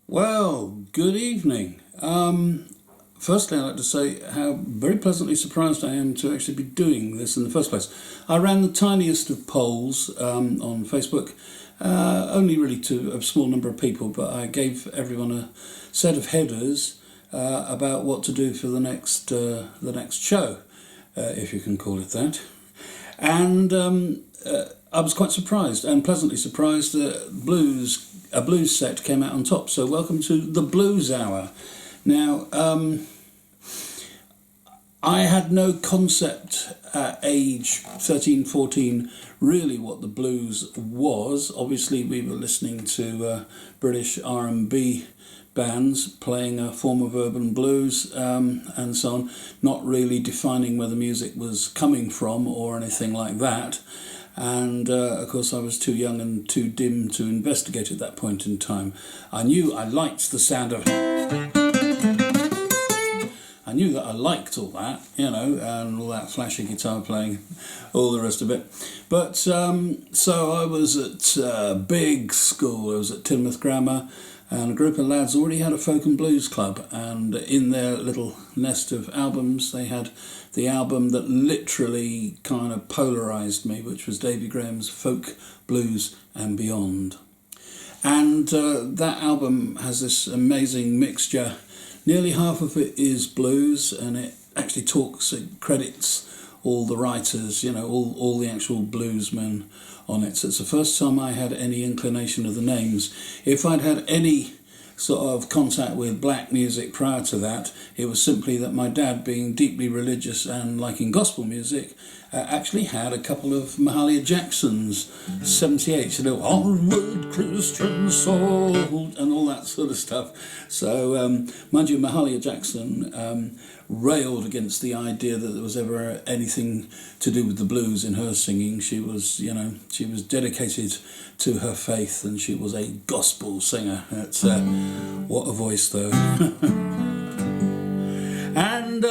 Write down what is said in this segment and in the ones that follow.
Well, good evening. Firstly, I'd like to say how very pleasantly surprised I am to actually be doing this in the first place. I ran the tiniest of polls on Facebook, only really to a small number of people, but I gave everyone a set of headers about what to do for the next show, if you can call it that. And I was quite surprised and pleasantly surprised that a blues set came out on top. So welcome to the Blues Hour. Now, I had no concept at age 13, 14 really what the blues was. Obviously we were listening to British R&B bands playing a form of urban blues and so on, not really defining where the music was coming from or anything like that. And of course I was too young and too dim to investigate at that point in time. I knew I liked the sound of... I knew that I liked all that, and all that flashy guitar playing, all the rest of it. But so I was at big school. I was at Teignmouth Grammar, and a group of lads already had a folk and blues club, and in their little nest of albums they had the album that literally kind of polarised me, which was Davy Graham's Folk, Blues and Beyond. And that album has this amazing mixture. Nearly half of it is blues, and it actually credits all the writers, all the actual bluesmen on it. So it's the first time I had any inclination of the names. If I'd had any sort of contact with black music prior to that, it was simply that my dad, being deeply religious and liking gospel music, actually had a couple of Mahalia Jackson's 78, onward Christian soul, and all that sort of stuff. So, mind you, Mahalia Jackson railed against the idea that there was ever anything to do with the blues in her singing. She was, she was dedicated to her faith, and she was a gospel singer. That's what a voice, though. And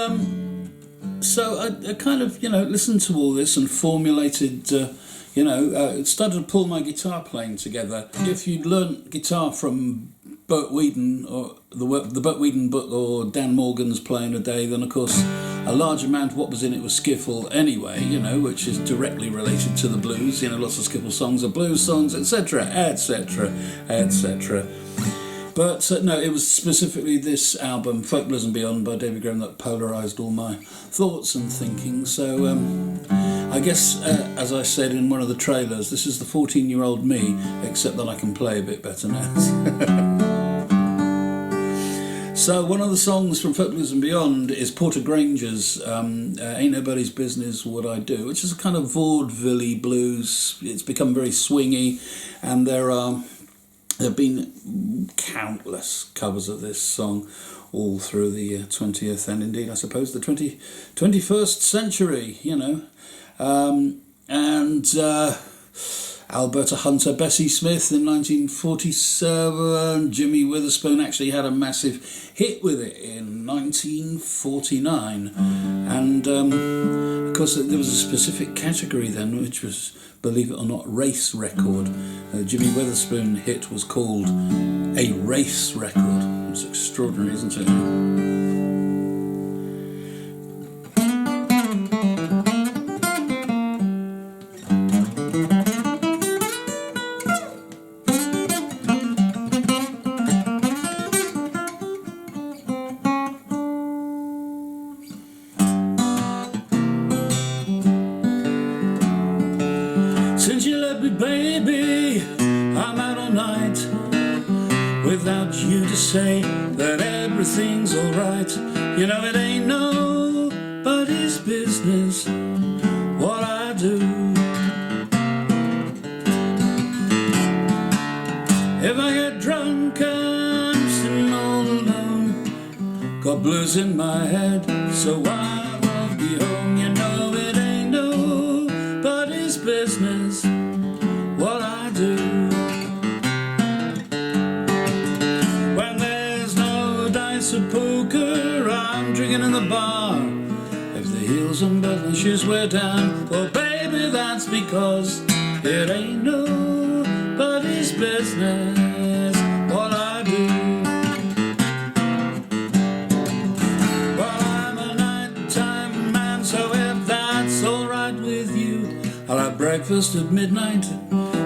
so I kind of, listened to all this and formulated, started to pull my guitar playing together. If you'd learnt guitar from Bert Weedon, or the Bert Weedon book, or Dan Morgan's Playing a Day, then of course a large amount of what was in it was skiffle anyway, which is directly related to the blues. Lots of skiffle songs are blues songs, etc., etc., etc. But no, it was specifically this album, Folk, Blues and Beyond by David Graham, that polarised all my thoughts and thinking. So I guess, as I said in one of the trailers, this is the 14-year-old me, except that I can play a bit better now. So one of the songs from Folk, Blues and Beyond is Porter Granger's Ain't Nobody's Business What I Do, which is a kind of vaudeville blues. It's become very swingy, and there have been countless covers of this song all through the 20th and indeed, I suppose, the 21st century, Alberta Hunter, Bessie Smith in 1947. Jimmy Witherspoon actually had a massive hit with it in 1949. And, of course, there was a specific category then, which was, believe it or not, race record. Jimmy Witherspoon hit was called a race record. It's extraordinary, isn't it? Since you left me, baby, I'm out all night without you to say that everything's alright. It ain't nobody's business what I do. If I get drunk, I'm sitting all alone, got blues in my head, so I won't be home. It ain't nobody's business what I do. When there's no dice or poker, I'm drinking in the bar. If the heels and button shoes wear down, well baby, that's because it ain't nobody's business what I do. breakfast at midnight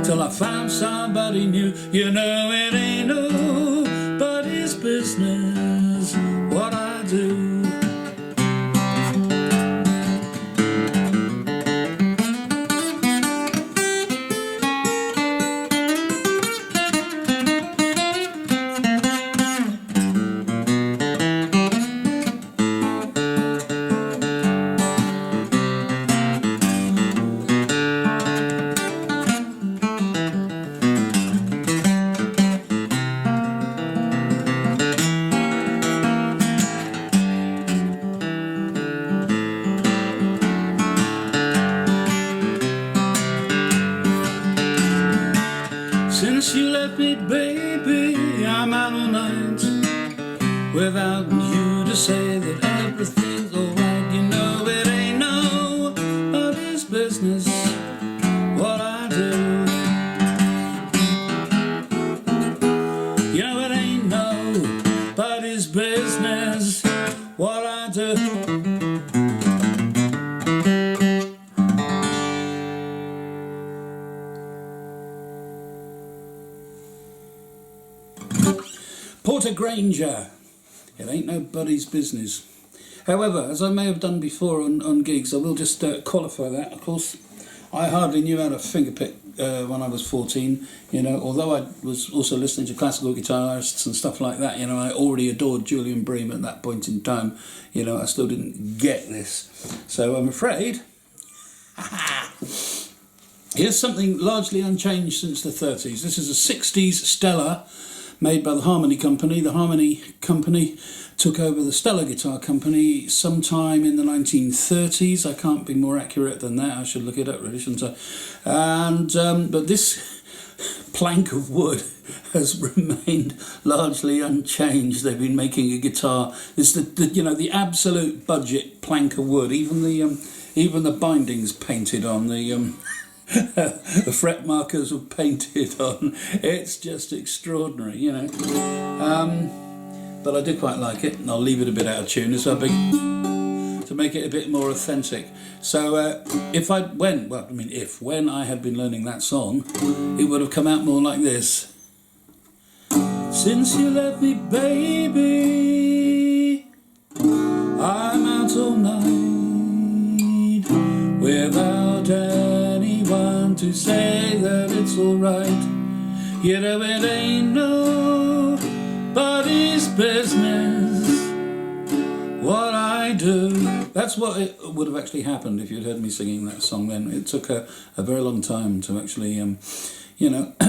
till I found somebody new. You know it ain't nobody's business what I do. Since you left me, baby, I'm out all night without you to say that everything's alright. You know it ain't nobody's business what I do. You know it ain't nobody's business what I do. Porter Granger, it ain't nobody's business. However, as I may have done before on gigs, I will just qualify that. Of course, I hardly knew how to fingerpick when I was 14, you know, although I was also listening to classical guitarists and stuff like that, you know, I already adored Julian Bream at that point in time, you know, I still didn't get this. So I'm afraid, here's something largely unchanged since the 30s. This is a 60s Stella, made by the Harmony Company. The Harmony Company took over the Stella Guitar Company sometime in the 1930s. I can't be more accurate than that. I should look it up, really, shouldn't I? And but this plank of wood has remained largely unchanged. They've been making a guitar. It's the absolute budget plank of wood. Even the bindings painted on the. The fret markers were painted on. It's just extraordinary, you know. But I do quite like it, and I'll leave it a bit out of tune to make it a bit more authentic. So when I had been learning that song, it would have come out more like this. Since you left me, baby, I'm out all night without anyone to say that it's alright. You know it ain't nobody's business what I do. That's what it would have actually happened if you'd heard me singing that song then. It took a very long time to actually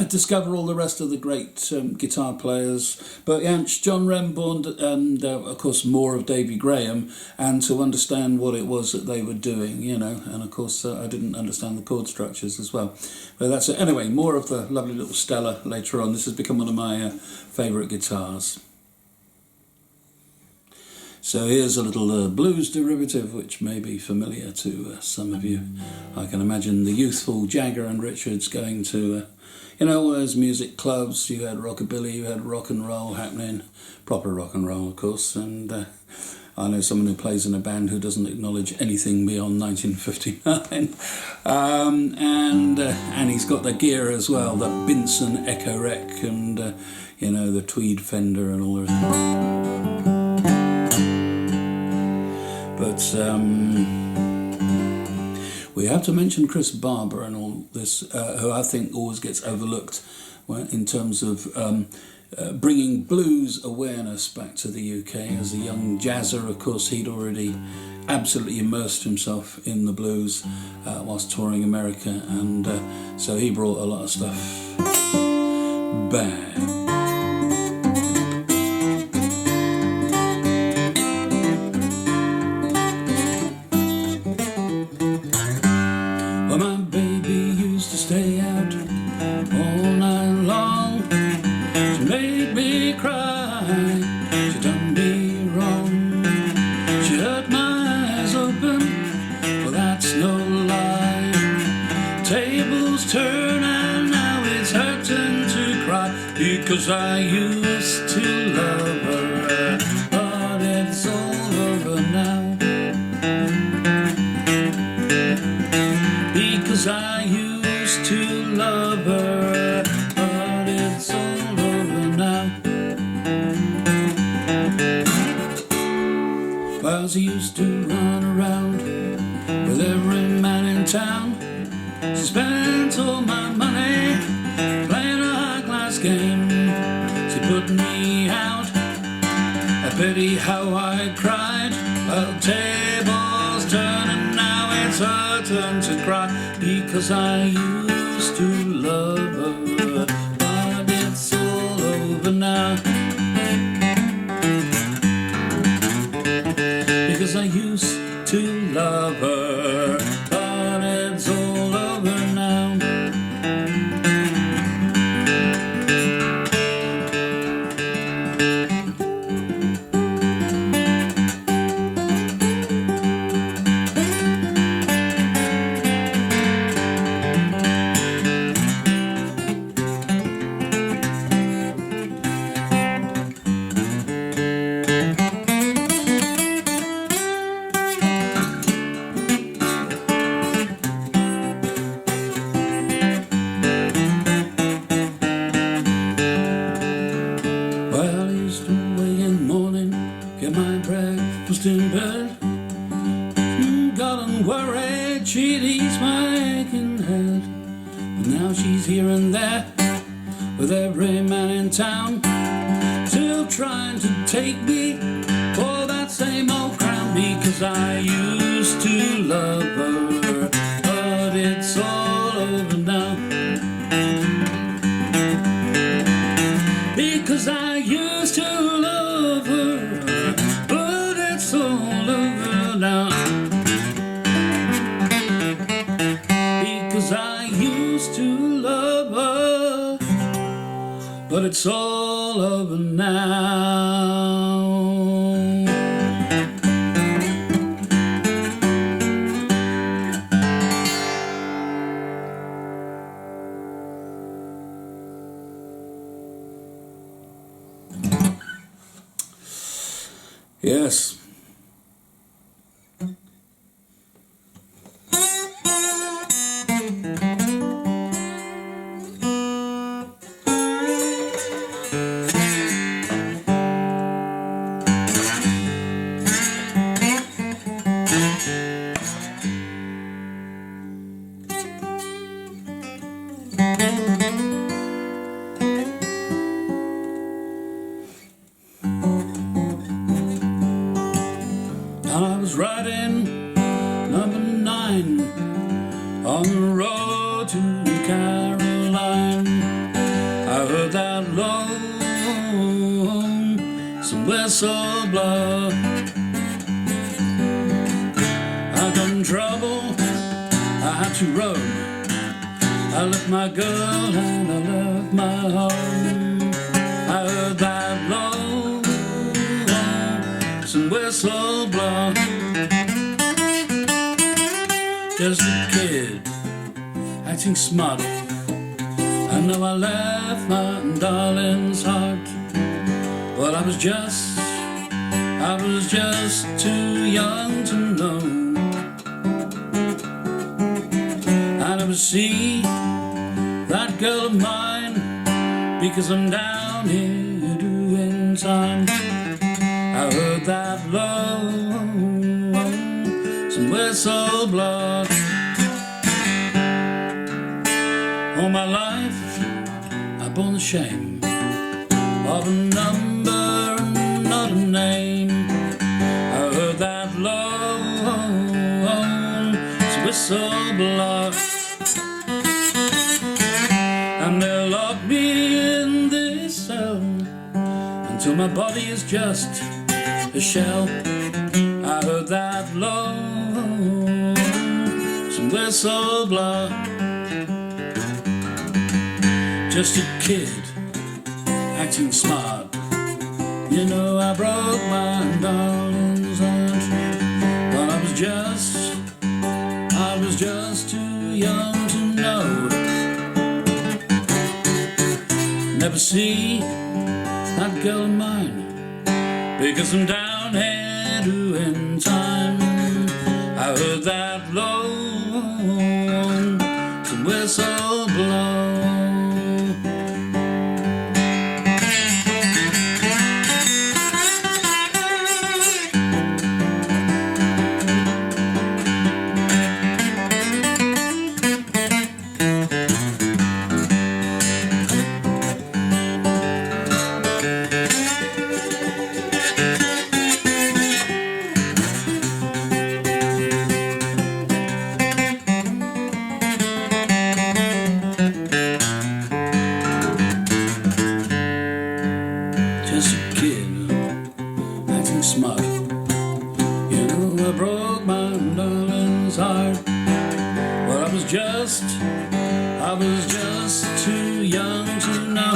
discover all the rest of the great guitar players, but John Remborn and of course more of Davy Graham, and to understand what it was that they were doing, you know, and of course I didn't understand the chord structures as well. But that's it. Anyway, more of the lovely little Stella later on. This has become one of my favourite guitars. So here's a little blues derivative which may be familiar to some of you. I can imagine the youthful Jagger and Richards going to all those music clubs. You had rockabilly, you had rock and roll happening, proper rock and roll of course, and I know someone who plays in a band who doesn't acknowledge anything beyond 1959, and he's got the gear as well, the Binson Echo Rec and the Tweed Fender and all the rest. But we have to mention Chris Barber and all this, who I think always gets overlooked in terms of bringing blues awareness back to the UK. As a young jazzer, of course, he'd already absolutely immersed himself in the blues whilst touring America, and so he brought a lot of stuff back. Stay out all night long. She made me cry. She done me wrong. She hurt my eyes open. Well, that's no lie. Tables turn and now it's hurting to cry, because I used to love her, but it's all over now. Because I used 'cause I used to run around with every man in town. She spent all my money playing a high-class game. She put me out, a pity how I cried. Well, tables turn and now it's her turn to cry, because I used to love her, but it's all over now. Because I used to love her, but it's all over now. In bed, got unworried, she'd ease my aching head. But now she's here and there, with every man in town, still trying to take me for that same old crown. Because I used to love her, but it's all over now. Because I used to love her, it's all over now. Because I used to love her, but it's all over now. Yes. I was riding number 9 on the road to Caroline. I heard that lonesome whistle blow. I got in trouble, I had to roam. I left my girl and I left my home. I heard that lonesome whistle blow. Just a kid acting smart. I know I left my darling's heart. Well, I was just too young to know. I never see that girl of mine, because I'm down here doing time. I heard that lonesome whistle blow. All my life I've borne the shame of a number and not a name. I heard that lonesome whistle blow, and they'll lock me in this cell until my body is just a shell. I heard that lonesome whistle blow. Just a kid acting smart. You know I broke my darling's heart. But I was just too young to know. Never see that girl of mine, because I'm down here doing time. I heard that lonesome whistle blow. just a kid, acting smart. You know, I broke my darling's heart. Well, I was just too young to know.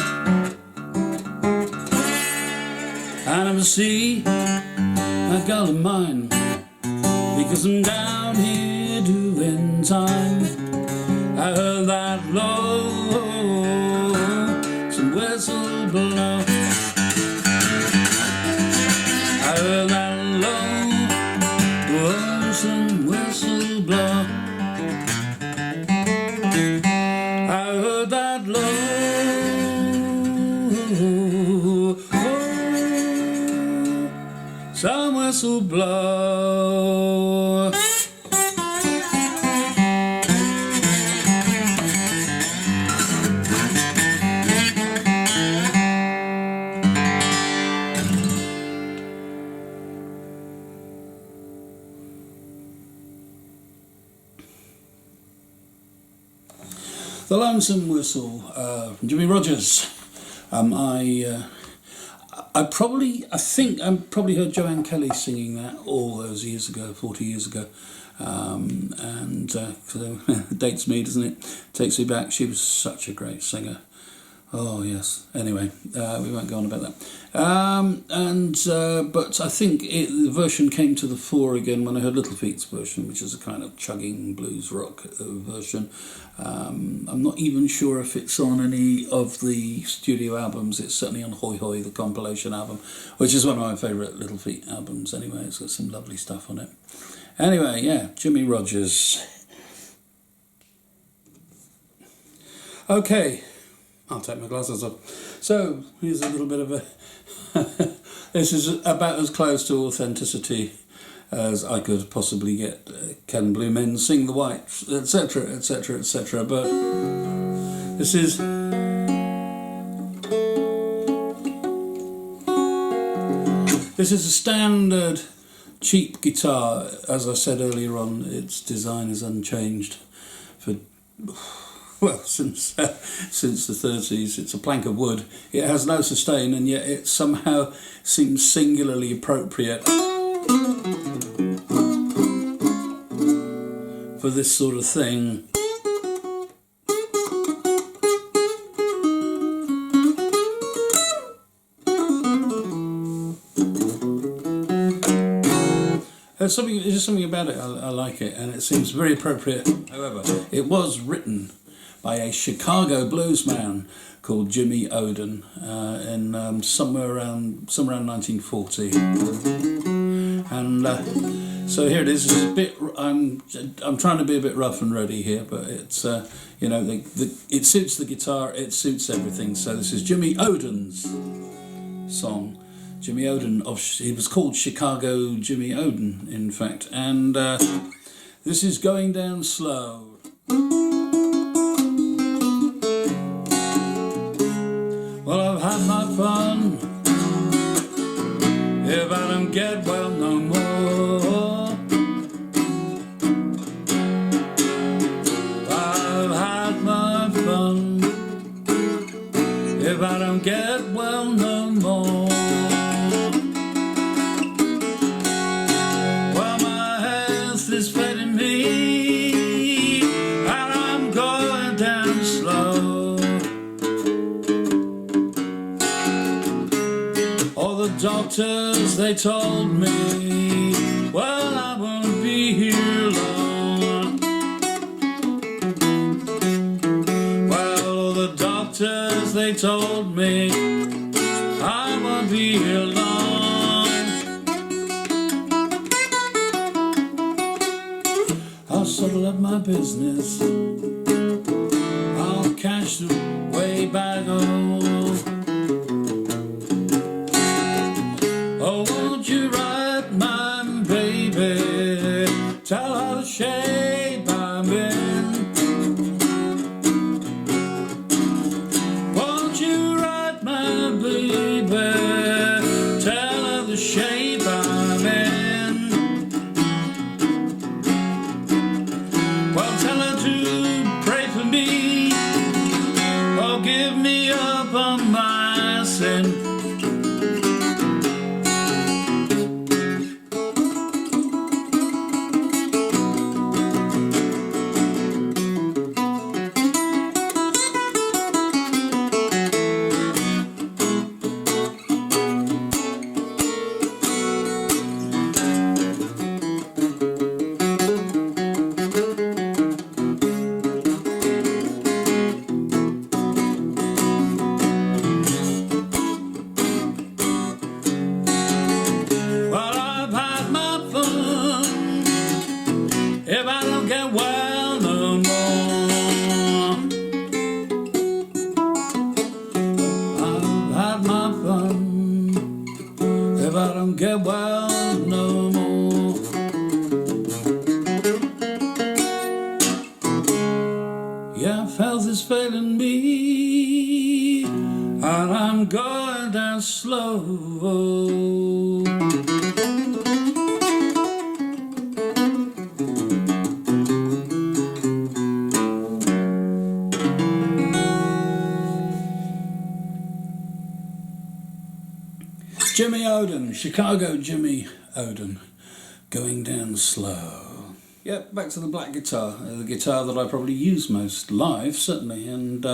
I never see that girl of mine, because I'm down here doing time. I heard that lonesome whistle blow. I heard that lonesome whistle blow. I heard that some whistle blow. The Lonesome Whistle from Jimmy Rodgers. I think I probably heard Joanne Kelly singing that all those years ago, 40 years ago. And so it dates me, doesn't it? Takes me back. She was such a great singer. Oh yes. Anyway, we won't go on about that. But I think the version came to the fore again when I heard Little Feat's version, which is a kind of chugging blues rock version. I'm not even sure if it's on any of the studio albums. It's certainly on Hoi Hoi, the compilation album, which is one of my favourite Little Feat albums anyway. It's got some lovely stuff on it. Anyway, yeah, Jimmy Rodgers. Okay. I'll take my glasses off. So, here's a little bit of a... This is about as close to authenticity as I could possibly get. Can blue men sing the white, etc., etc., etc. But this is... This is a standard cheap guitar. As I said earlier on, its design is unchanged for... Well, since the 30s. It's a plank of wood. It has no sustain, and yet it somehow seems singularly appropriate for this sort of thing. There's something about it. I like it, and it seems very appropriate. However, it was written by a Chicago blues man called Jimmy Oden in somewhere around 1940, and so here it is. It's a bit. I'm trying to be a bit rough and ready here, but it's you know, it suits the guitar, it suits everything. So this is Jimmy Oden's song. Jimmy Oden, he was called Chicago Jimmy Oden, in fact, and this is Going Down Slow. Well, I've had my fun, if I don't get well no more. I've had my fun, if I don't get well no more. Well, my health is failing me, and I'm going down slow. The doctors, they told me, well, I won't be here long. Well, the doctors, they told me, I won't be here long. I'll settle up my business, I'll cash the way back home. Oh, won't you write my baby, tell her the shape I'm in. Won't you write my baby, tell her the shape I'm in. Well, tell her to if I don't get well no more. Yeah, health is failing me, and I'm going down slow. Jimmy Oden, Chicago Jimmy Oden, going down slow. Yep, back to the black guitar, the guitar that I probably use most live, certainly. And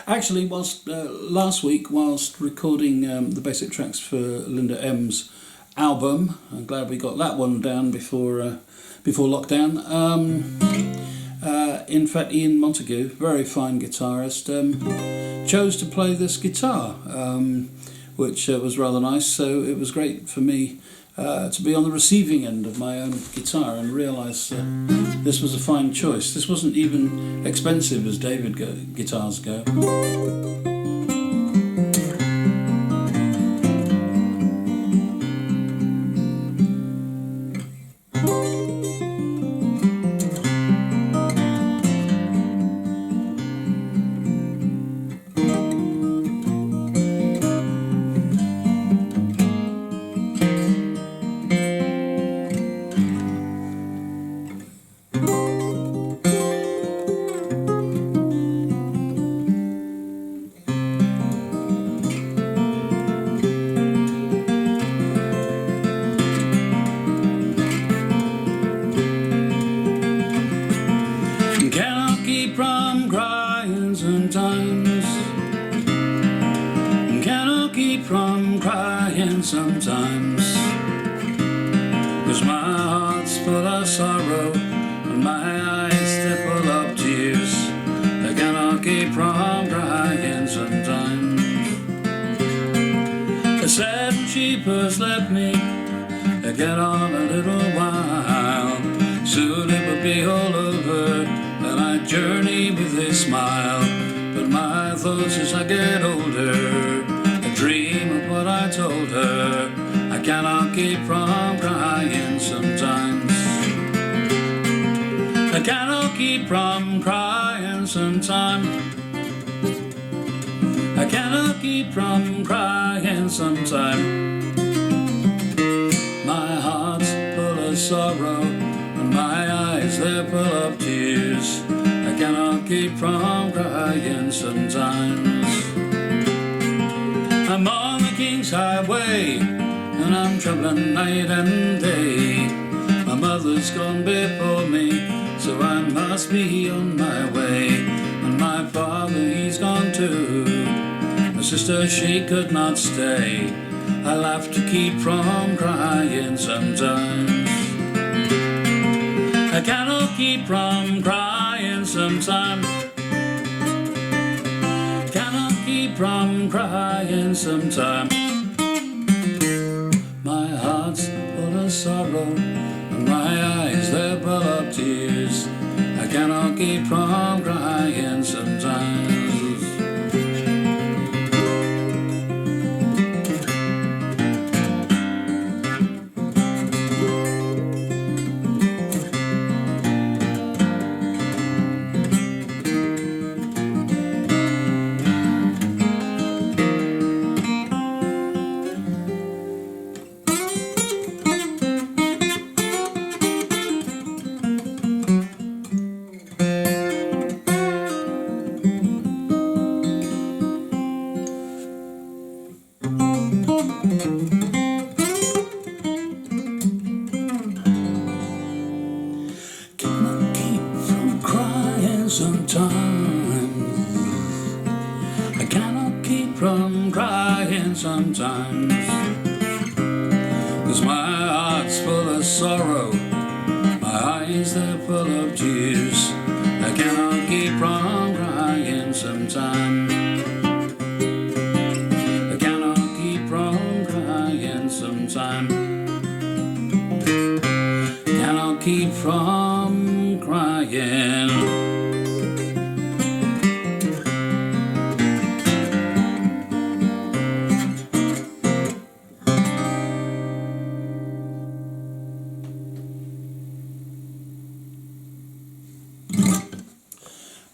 actually, whilst last week, whilst recording the basic tracks for Linda M's album, I'm glad we got that one down before lockdown. In fact, Ian Montague, very fine guitarist, chose to play this guitar. Which was rather nice, so it was great for me to be on the receiving end of my own guitar and realise this was a fine choice. This wasn't even expensive as David guitars go. Sometimes, 'cause my heart's full of sorrow and my eyes they're full of tears. I cannot keep from crying sometimes. I said she first left me, I get on a little while. Soon it will be all over and I journey with a smile. But my thoughts as I get older, dream of what I told her. I cannot keep from crying sometimes. I cannot keep from crying sometimes. I cannot keep from crying sometimes. My heart's full of sorrow and my eyes they're full of tears. I cannot keep from crying sometimes. I'm on the King's Highway and I'm traveling night and day. My mother's gone before me, so I must be on my way. And my father, he's gone too. My sister, she could not stay. I'll have to keep from crying sometimes. I cannot keep from crying sometimes. Keep from crying sometime. My heart's full of sorrow and my eyes they're full of tears. I cannot keep from crying sometimes. I cannot keep from crying sometimes. 'Cause my heart's full of sorrow, my eyes they're full of tears. I cannot keep from crying sometimes. I cannot keep from crying sometimes. Cannot keep from crying.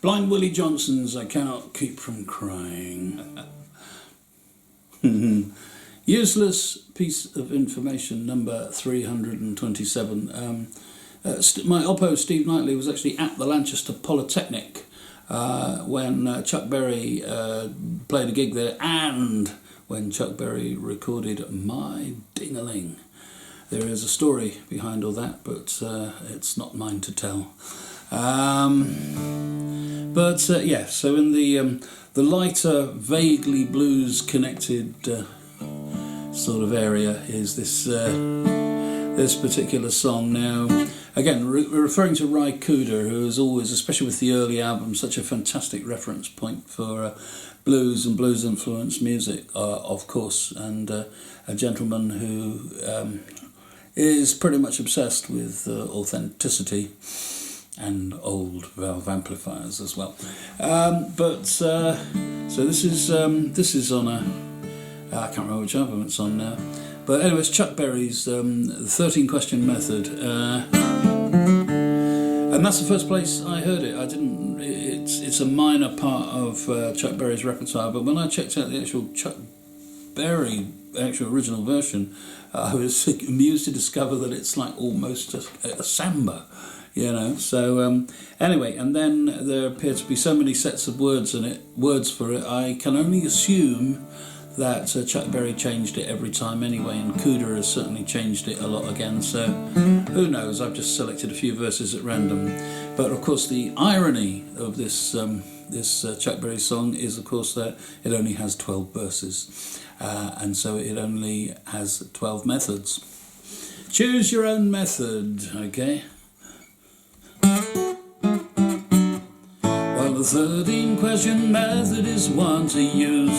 Blind Willie Johnson's I Cannot Keep From Crying. Useless piece of information, number 327. My oppo, Steve Knightley, was actually at the Lanchester Polytechnic when Chuck Berry played a gig there, and when Chuck Berry recorded My Ding-a-Ling. There is a story behind all that, but it's not mine to tell. Yeah, so in the lighter, vaguely blues-connected sort of area is this particular song. Now, again, referring to Ry Cooder, who is always, especially with the early albums, such a fantastic reference point for blues and blues-influenced music, of course, and a gentleman who is pretty much obsessed with authenticity and old valve amplifiers as well. So this is on a I can't remember which album it's on now, but anyway, it's Chuck Berry's 13 Question Method, and that's the first place I heard it. It's a minor part of Chuck Berry's repertoire, but when I checked out the actual Chuck Berry actual original version, I was amused to discover that it's like almost a samba. So anyway, and then there appear to be so many sets of words for it. I can only assume that Chuck Berry changed it every time anyway, and Cooder has certainly changed it a lot again, so who knows. I've just selected a few verses at random, but of course the irony of this Chuck Berry song is of course that it only has 12 verses, and so it only has 12 methods. Choose your own method, okay? Well, the 13 question method is one to use.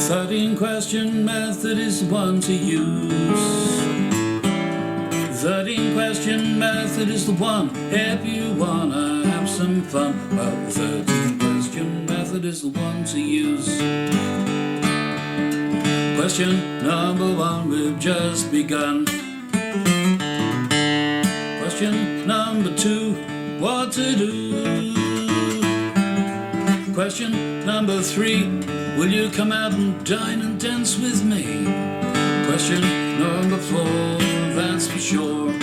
13 question method is one to use. 13 question method is the one if you wanna have some fun. Well, the 13 question method is the one to use. Question number 1, we've just begun. Question number 2, what to do. Question number 3, will you come out and dine and dance with me? Question number 4, that's for sure.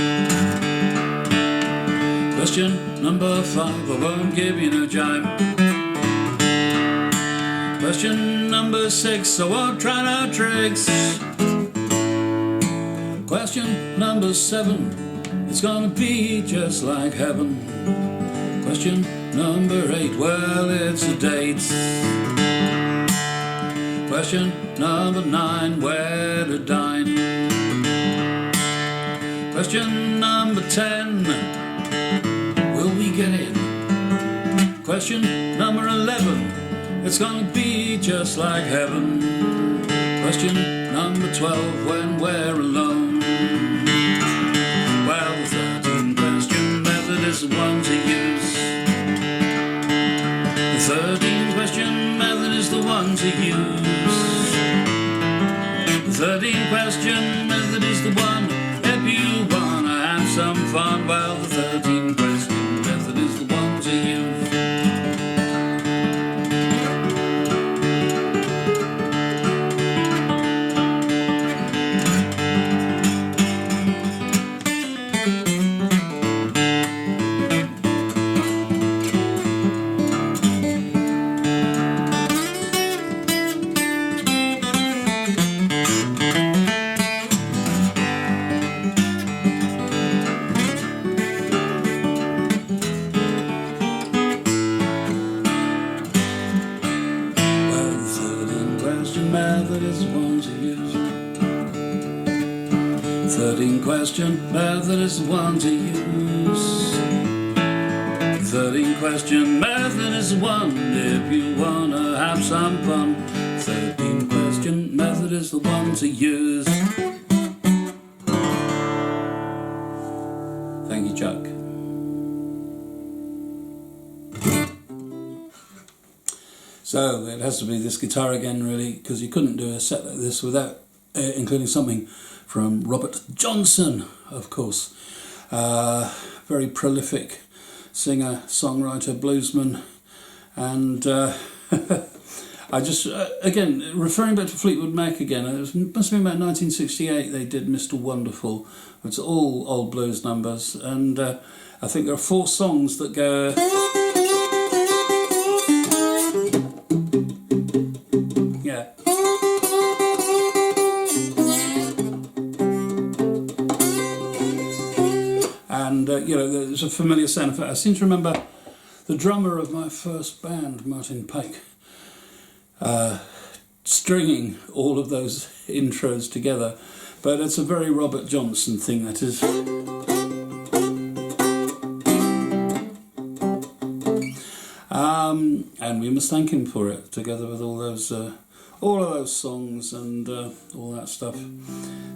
Question number 5, I won't give you no jive. Question number 6, I won't try no tricks. Question number 7, it's gonna be just like heaven. Question number 8, well, it's a date. Question number 9, where to dine. Question number 10, will we get in? Question number 11, it's gonna be just like heaven. Question number 12, when we're alone. Well, the 13 question method is the one to use. The 13 question method is the one to use. The 13 question method is the one if you wanna have some fun. Well, the 13 question method is the one to use. Question method is the one to use. 13 question method is the one if you wanna have some fun. 13 question method is the one to use. Thank you, Chuck. So it has to be this guitar again, really, because you couldn't do a set like this without including something from Robert Johnson, of course. Very prolific singer, songwriter, bluesman, and I just, again, referring back to Fleetwood Mac again, it must have been about 1968 they did Mr. Wonderful. It's all old blues numbers, and I think there are 4 songs that go... Yeah. And, there's a familiar sound effect. I seem to remember the drummer of my first band, Martin Pike, stringing all of those intros together. But it's a very Robert Johnson thing, that is. And we must thank him for it, together with all of those songs and all that stuff.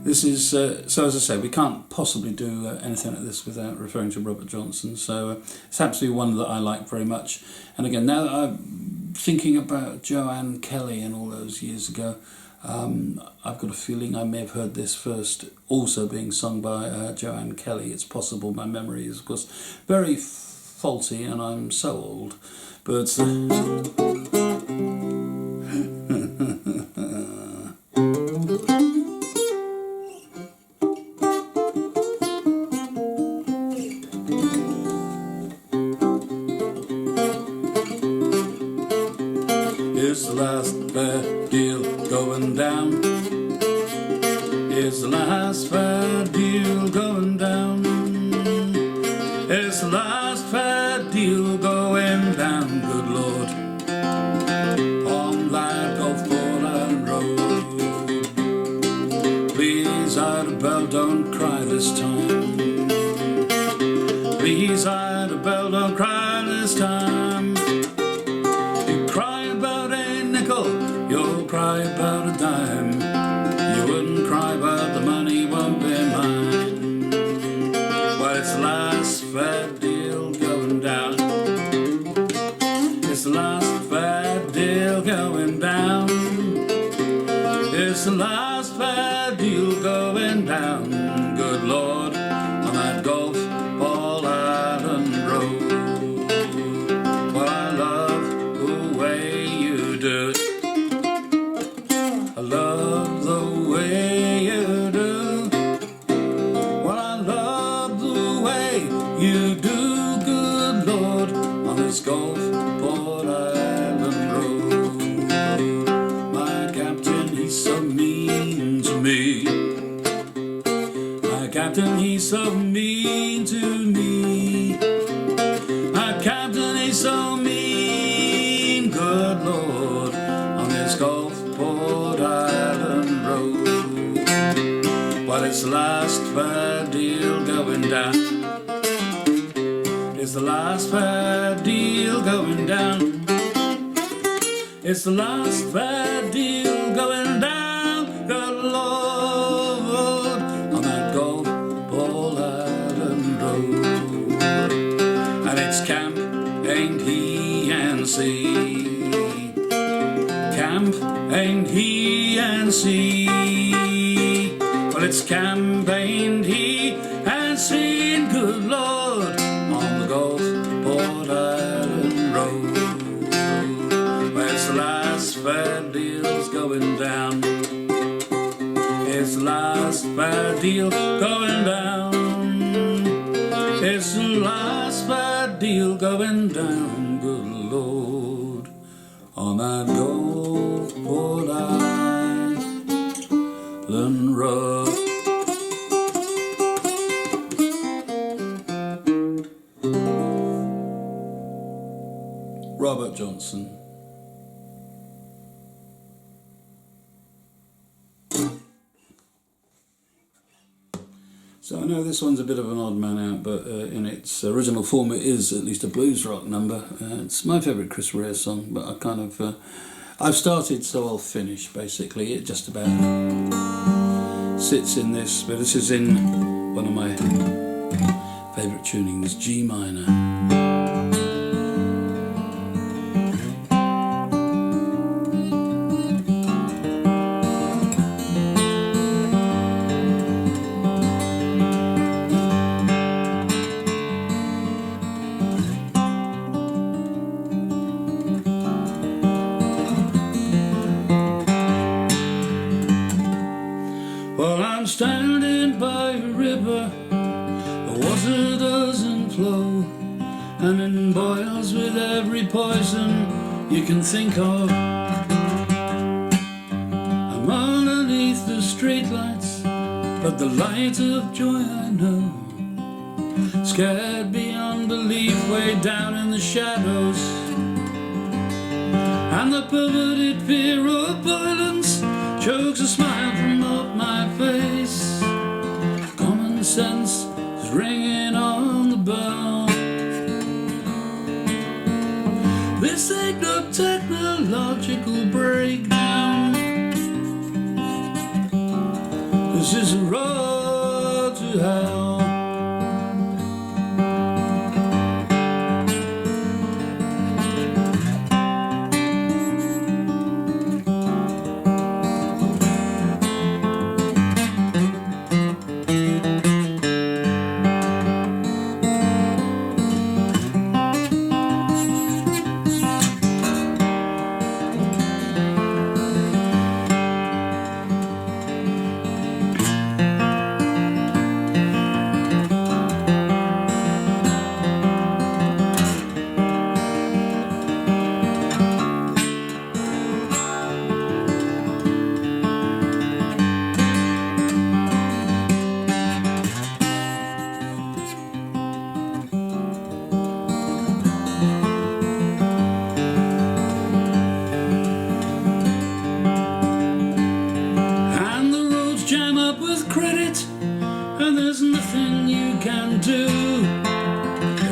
This is, so as I say, we can't possibly do anything like this without referring to Robert Johnson, so it's absolutely one that I like very much. And again, now that I'm thinking about Joanne Kelly and all those years ago, I've got a feeling I may have heard this first also being sung by Joanne Kelly. It's possible. My memory is, of course, very faulty and I'm so old, but... It's the last fair deal going down. It's the last fair deal going down. It's the last fair deal going down, good Lord, on that Gulf Portland Road. Please, Ida Bell, don't cry this time. Please, Ida Bell, don't cry this time. You'll cry about a dime. You wouldn't cry about the money won't be mine. Well, it's the last fair deal going down. It's the last fair deal going down. It's the last fair deal going down, good Lord, on that Gulf Ball Island Road. Well, I love the way you do it. I love the way you do. Well, I love the way you do, good Lord, on this Gulfport Island Road. My captain, he's so mean to me. My captain, he's so mean to me. My captain, he's so mean, good Lord, on this Gulfport Island Road. Well, it's the last fair deal going down. It's the last fair deal going down. It's the last fair deal going down, good Lord, on that Gulfport Island Road. And it's camp, ain't he, and sea. Camp, ain't he, and sea. Well, it's camp, ain't he, and sea, and good Lord, on the Gulfport Island Road. Where's the last fair deal's going down? It's the last fair deal going down. It's the last fair deal going down, good Lord, on that Gulfport Island Road. Robert Johnson. So I know this one's a bit of an odd man out, but in its original form it is at least a blues rock number. It's my favourite Chris Rea song, but I kind of... I've started, so I'll finish, basically. It just about sits in this, but this is in one of my favourite tunings, G minor. standing by a river, the water doesn't flow, and it boils with every poison you can think of. I'm underneath the streetlights, but the light of joy I know, scared beyond belief way down in the shadows, and the perverted fear of violence chokes a smile from off my face. Common sense is ringing on the bell. This ain't no technological breakdown. This is a road to hell.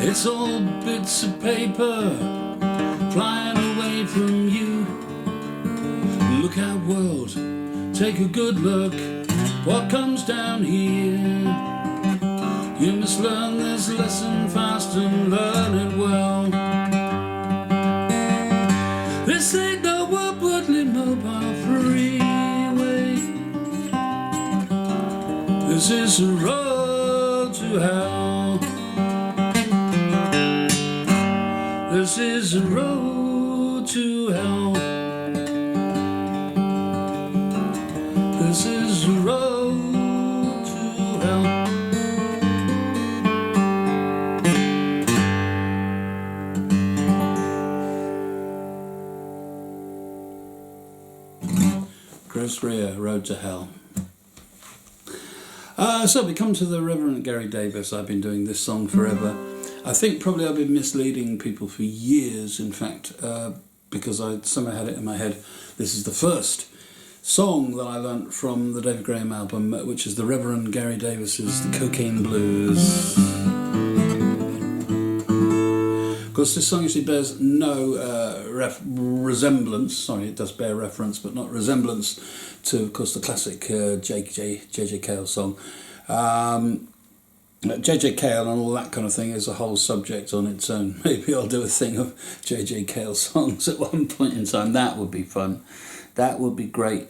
It's all bits of paper flying away from you. Look out, world, take a good look what comes down here. You must learn this lesson fast and learn it well. This ain't no upwardly mobile freeway. This is a road to hell. This is a road to hell. This is a road to hell. Chris Rea, Road to Hell. So we come to the Reverend Gary Davies. I've been doing this song forever. I think probably I've been misleading people for years, in fact, because I somehow had it in my head. This is the first song that I learnt from the David Graham album, which is the Reverend Gary Davies's The Cocaine Blues. Of course, this song actually bears no resemblance, sorry, it does bear reference, but not resemblance to, of course, the classic J.J. Cale song. J.J. Cale and all that kind of thing is a whole subject on its own. Maybe I'll do a thing of J.J. Cale songs at one point in time. That would be fun. That would be great,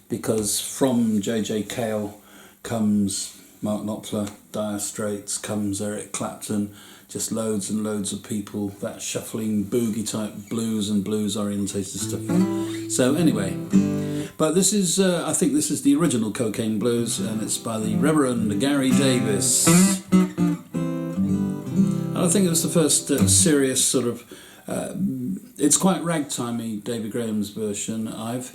because from J.J. Cale comes Mark Knopfler, Dire Straits, comes Eric Clapton, just loads and loads of people, that shuffling boogie type blues and blues orientated stuff. So anyway, but this is, I think this is the original Cocaine Blues, and it's by the Reverend Gary Davies. And I think it was the first serious sort of, it's quite ragtimey, David Graham's version. I've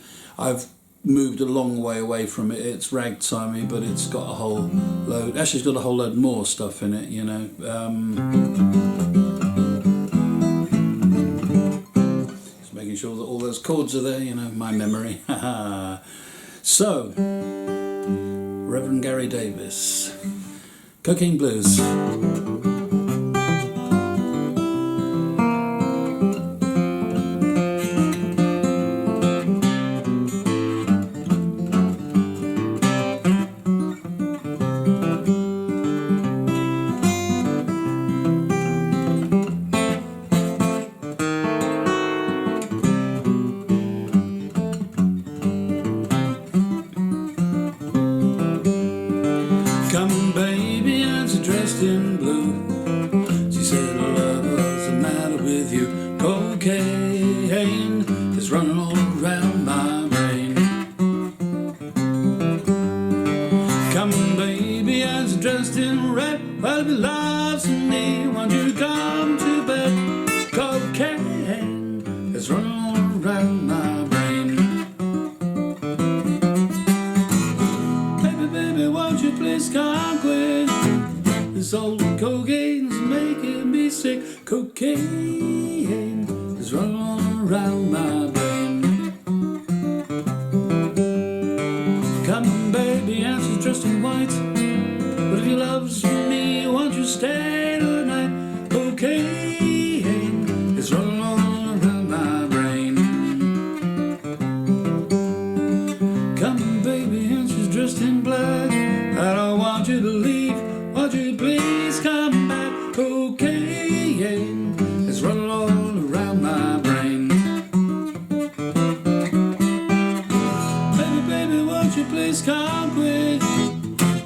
moved a long way away from it. It's ragtimey, but it's got a whole load, actually it's got a whole load more stuff in it, you know. Just making sure that all those chords are there, you know, my memory. So, Reverend Gary Davies, Cocaine Blues. Come baby, and she's dressed in blue. She said, love, what's the matter with you? Cocaine is running all around my brain. Come dressed in red. Well, if he loves me, won't you come to bed? Cocaine is running all around my brain. Baby, baby, won't you please come quick? This old cocaine's making me sick. Cocaine is running all around my brain. Come on, baby, and she's dressed in white. But if he loves me, won't you stay tonight? Cocaine is running all around my brain. Come on, baby, and she's dressed in black. I don't want you to leave. Won't you please come back? Cocaine is running all around my brain. Baby, baby, won't you please come quick?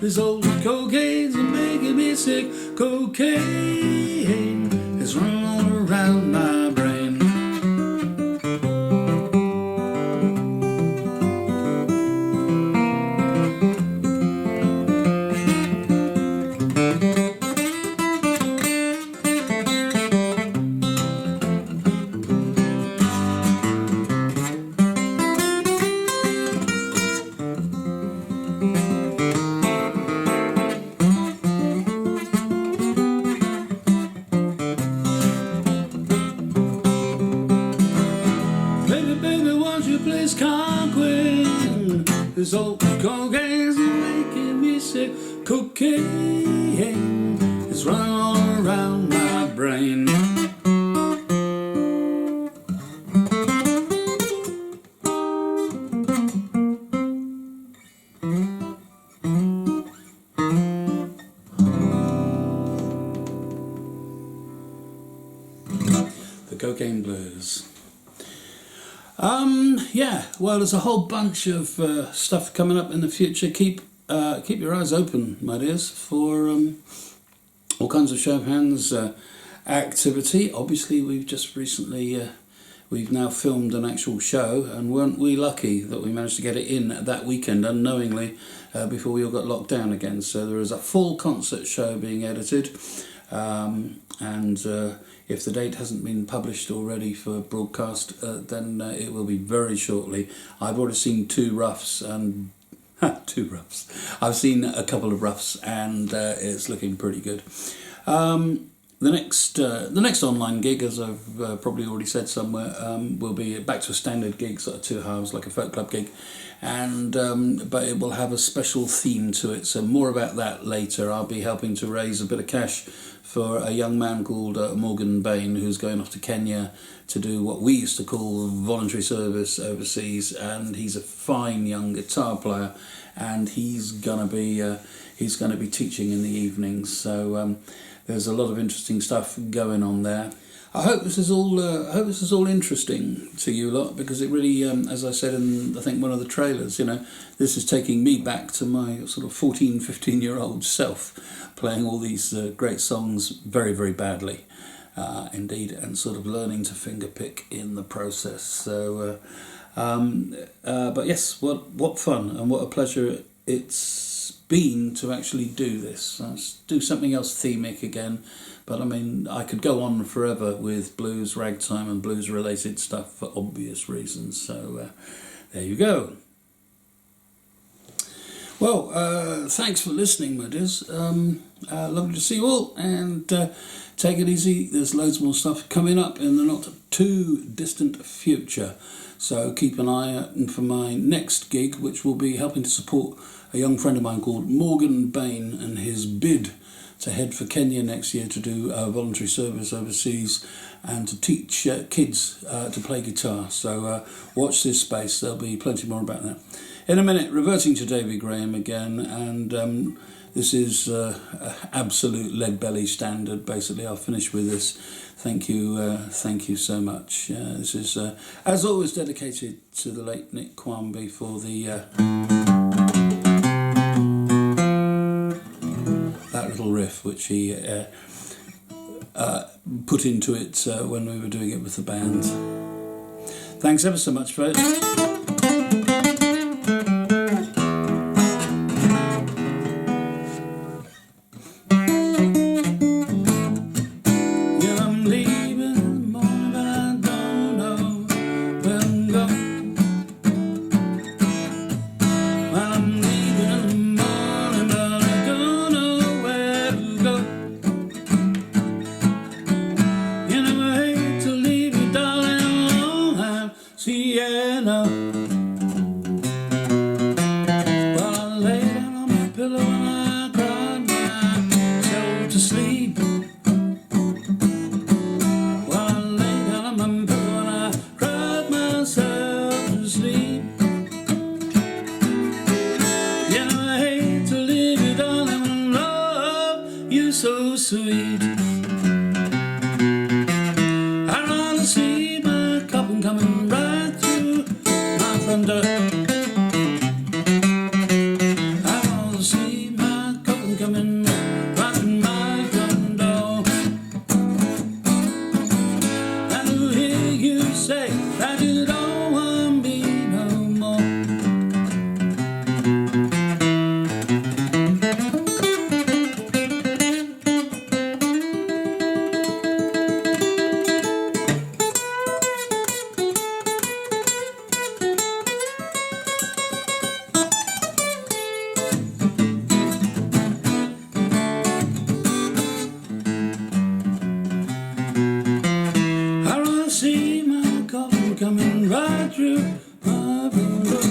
This old cocaine's making me sick. Cocaine is running all around my brain. Please come quick. This old cocaine's making me sick. Cocaine is running all around my brain. The Cocaine Blues. Yeah, well, there's a whole bunch of stuff coming up in the future. Keep your eyes open, my dears, for all kinds of show hands activity. Obviously, we've just recently, we've now filmed an actual show, and weren't we lucky that we managed to get it in that weekend unknowingly before we all got locked down again. So there is a full concert show being edited, and if the date hasn't been published already for broadcast, then it will be very shortly. I've already seen two roughs, and two roughs. I've seen a couple of roughs, and it's looking pretty good. The next online gig, as I've probably already said somewhere, will be back to a standard gig, sort of 2 hours, like a folk club gig, and but it will have a special theme to it. So more about that later. I'll be helping to raise a bit of cash for a young man called Morgan Bain, who's going off to Kenya to do what we used to call voluntary service overseas, and he's a fine young guitar player, and he's gonna be teaching in the evenings. So there's a lot of interesting stuff going on there. I hope this is all interesting to you lot, because it really, as I said in I think one of the trailers, this is taking me back to my sort of 14, 15-year-old self, playing all these great songs very, very badly, indeed, and sort of learning to fingerpick in the process. So, but yes, what fun and what a pleasure it's been to actually do this. Let's do something else themic again. But I mean, I could go on forever with blues, ragtime and blues related stuff for obvious reasons. So there you go. Well, thanks for listening, my dears. Lovely to see you all, and take it easy. There's loads more stuff coming up in the not too distant future. So keep an eye out for my next gig, which will be helping to support a young friend of mine called Morgan Bain and his bid to head for Kenya next year to do voluntary service overseas and to teach kids to play guitar. So watch this space, there'll be plenty more about that. In a minute, reverting to Davy Graham again, and this is absolute Leadbelly standard. Basically, I'll finish with this. Thank you so much. This is, as always, dedicated to the late Nick Quamby for the... that little riff which he put into it when we were doing it with the band. Thanks ever so much, folks. sweet. I'd rather see my coffin coming right through my front door. I'd rather see my coffin coming right through my front door. And to hear you say that you don't want me no more. See my coffin coming right through my front door.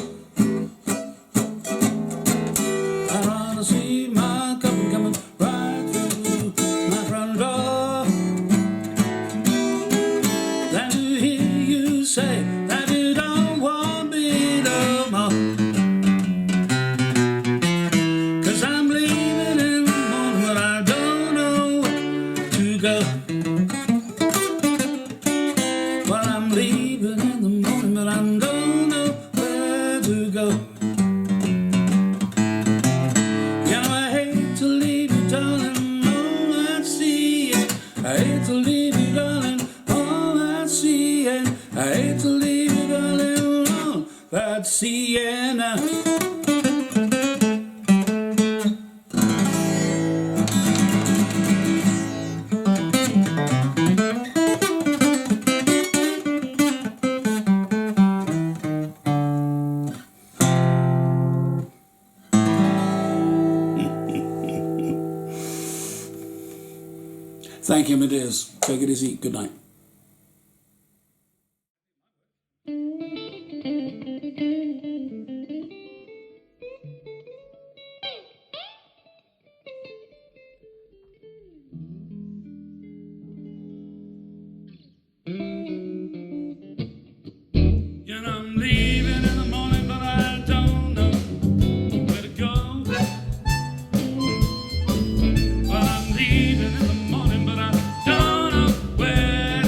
I'd rather see my coffin coming right through my front door than to hear you say that you don't want me no more. 'Cause I'm leaving in the morning, but I don't know where to go. Well, I'm leaving in the morning, but I don't know where to go. You know, I hate to leave you, darling, all at sea. I hate to leave you, darling, all at sea. And I hate to leave you, darling, all at sea. And thank you, my dears. Take it easy. Good night. You know, I'm leaving in the morning, but I don't know where to go. Well, I'm leaving in the morning, but I don't know where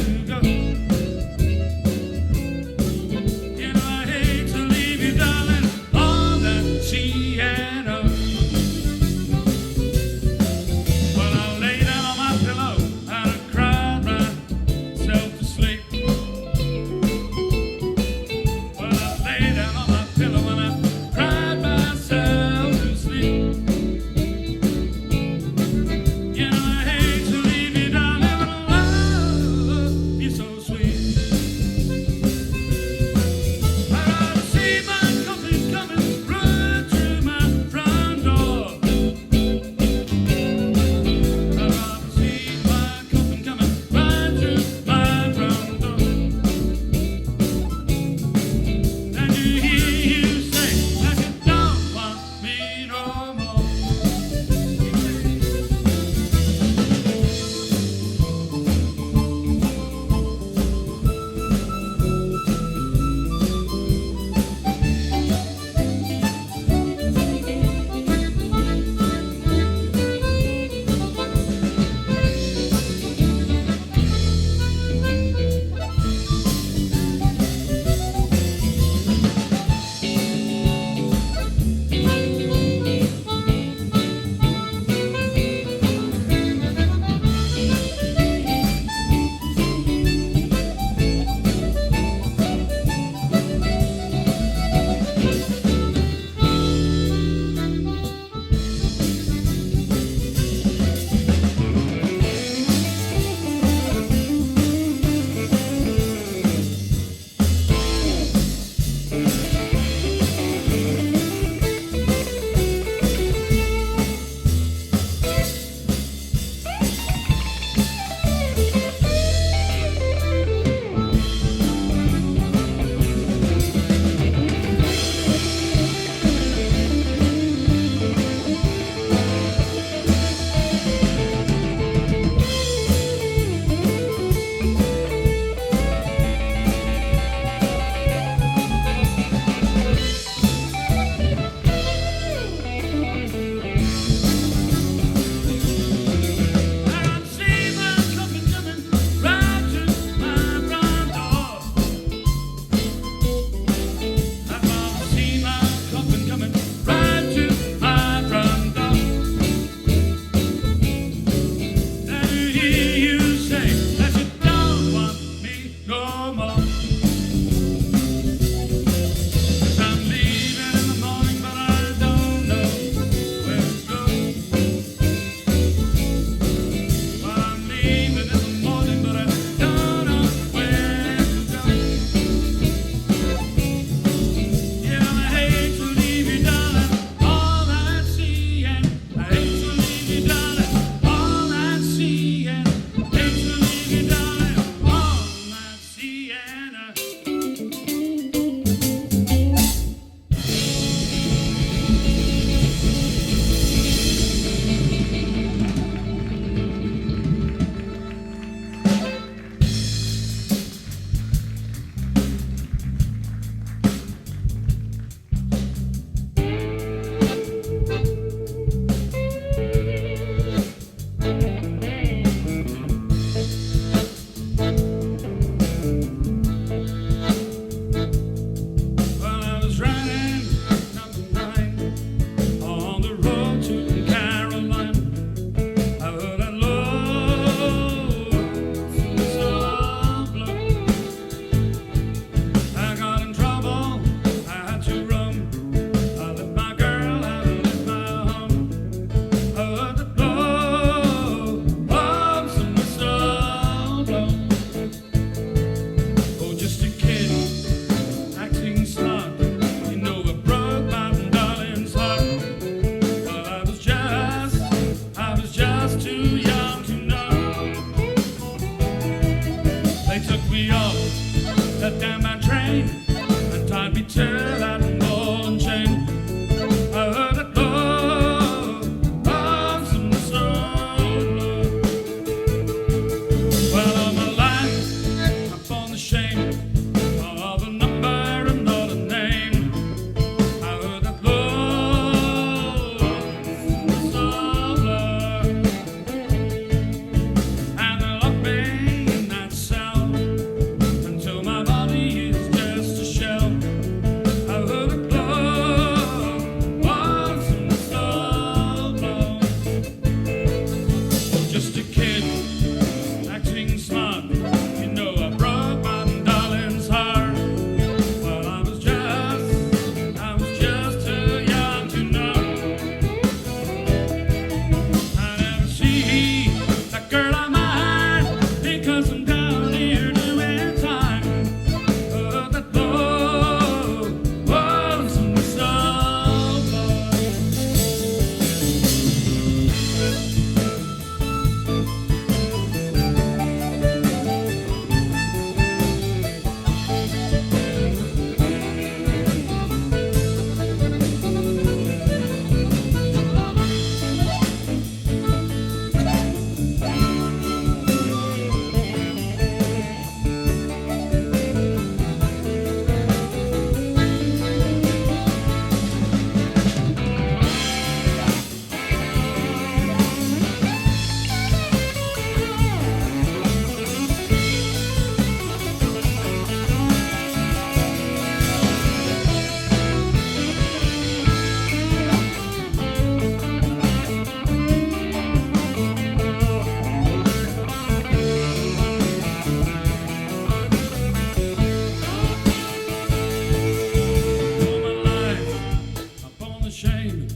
shame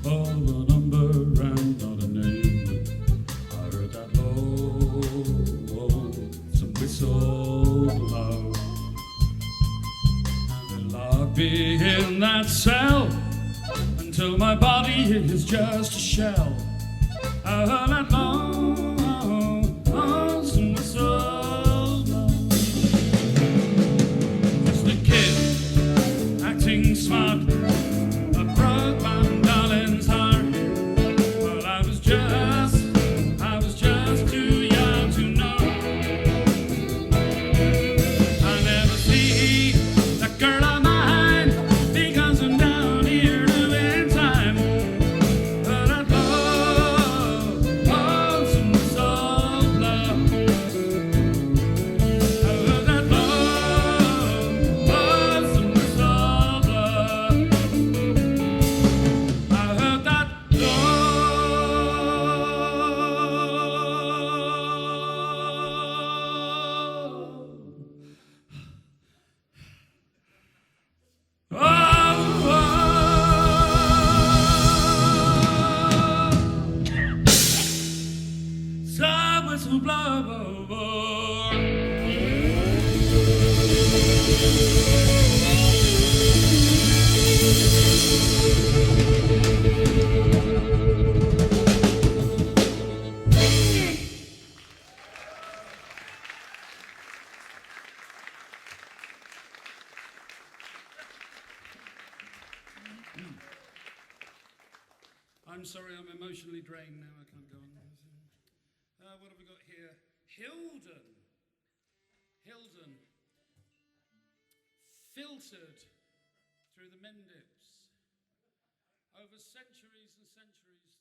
of a number and not a name. I heard that lonesome whistle blow, and I'll be in that cell until my body is just a shell. I heard that lonesome whistle blow. Just a kid acting smart, I broke my darling's heart. But I was just too young to know. I never see that girl of mine because I'm down here doing time. But that lonesome whistle blow. I heard that lonesome whistle blow. I heard that some whistle blow. I'm sorry, I'm emotionally drained now. I can't go on. What have we got here? Hilden. Filtered through the Mendips over centuries and centuries.